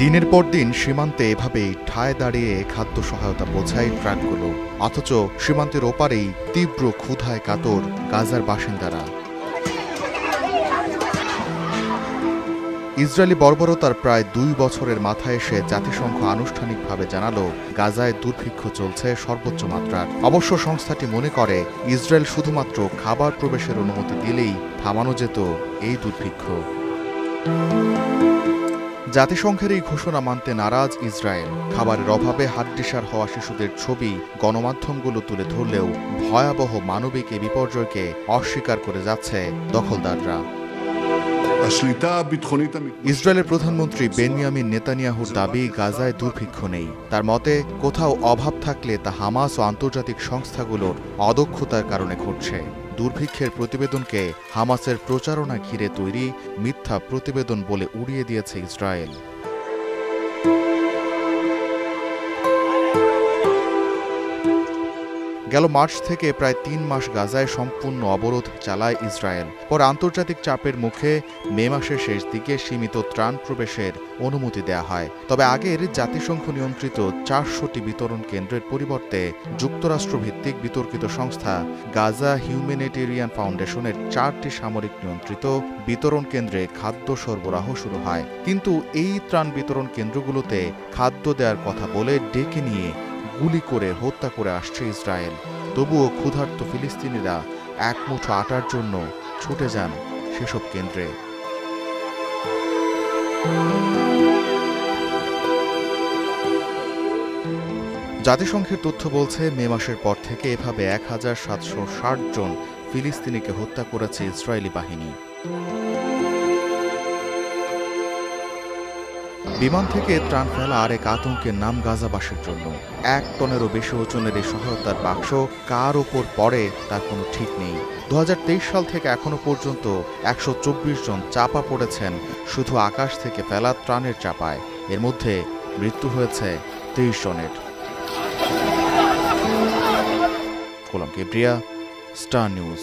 দিনের পর দিন সীমান্তে এভাবেই ঠায় দাঁড়িয়ে খাদ্য সহায়তা বোঝায় ট্রাকগুলো, অথচ সীমান্তের ওপারেই তীব্র ক্ষুধায় কাতর গাজার বাসিন্দারা। ইসরায়েলি বর্বরতার প্রায় ২ বছরের মাথায় এসে জাতিসংঘ আনুষ্ঠানিকভাবে জানালো গাজায় দুর্ভিক্ষ চলছে সর্বোচ্চ মাত্রার। অবশ্য সংস্থাটি মনে করে ইসরায়েল শুধুমাত্র খাবার প্রবেশের অনুমতি দিলেই থামানো যেত এই দুর্ভিক্ষ। জাতিসংঘের এই ঘোষণা মানতে নারাজ ইসরায়েল। খাবারের অভাবে হাড্ডিসার হওয়া শিশুদের ছবি গণমাধ্যমগুলো তুলে ধরলেও ভয়াবহ মানবিক এই বিপর্যয়কে অস্বীকার করে যাচ্ছে দখলদাররা। ইসরায়েলের প্রধানমন্ত্রী বেনিয়ামিন নেতানিয়াহুর দাবি, গাজায় দুর্ভিক্ষ নেই। তার মতে, কোথাও অভাব থাকলে তা হামাস ও আন্তর্জাতিক সংস্থাগুলোর অদক্ষতার কারণে ঘটছে। দুর্ভিক্ষের প্রতিবেদনকে হামাসের প্রচারণা ঘিরে তৈরি মিথ্যা প্রতিবেদন বলে উড়িয়ে দিয়েছে ইসরায়েল। গেল মার্চ থেকে প্রায় ৩ মাস গাজায় সম্পূর্ণ অবরোধ চালায় ইসরায়েল। পরে আন্তর্জাতিক চাপের মুখে মে মাসের শেষ দিকে সীমিত ত্রাণ প্রবেশের অনুমতি দেয়া হয়। তবে আগের জাতিসংঘ নিয়ন্ত্রিত ৪০০টি বিতরণ কেন্দ্রের পরিবর্তে যুক্তরাষ্ট্রভিত্তিক বিতর্কিত সংস্থা গাজা হিউম্যানিটেরিয়ান ফাউন্ডেশনের ৪টি সামরিক নিয়ন্ত্রিত বিতরণ কেন্দ্রে খাদ্য সরবরাহ শুরু হয়। কিন্তু এই ত্রাণ বিতরণ কেন্দ্রগুলোতে খাদ্য দেওয়ার কথা বলে ডেকে নিয়ে গুলি করে হত্যা করে আসছে ইসরায়েল। তবুও ক্ষুধার্ত ফিলিস্তিনিরা এক মুঠো আটার জন্য ছুটে যান সেসব কেন্দ্রে। জাতিসংঘের তথ্য বলছে, মে মাসের পর থেকে এভাবে ১৭৬০ জন ফিলিস্তিনিকে হত্যা করেছে ইসরায়েলি বাহিনী। বিমান থেকে ত্রাণ ফেলা আরেক আতঙ্কের নাম গাজাবাসীর জন্য। ১ টনেরও বেশি ওজনের এই সহায়তার বাক্স কার ওপর পড়ে তার কোনো ঠিক নেই। ২০২৩ সাল থেকে এখনো পর্যন্ত ১২৪ জন চাপা পড়েছেন শুধু আকাশ থেকে ফেলা ত্রাণের চাপায়। এর মধ্যে মৃত্যু হয়েছে ২৩ জনের। গোলাম কিবরিয়া, স্টার নিউজ।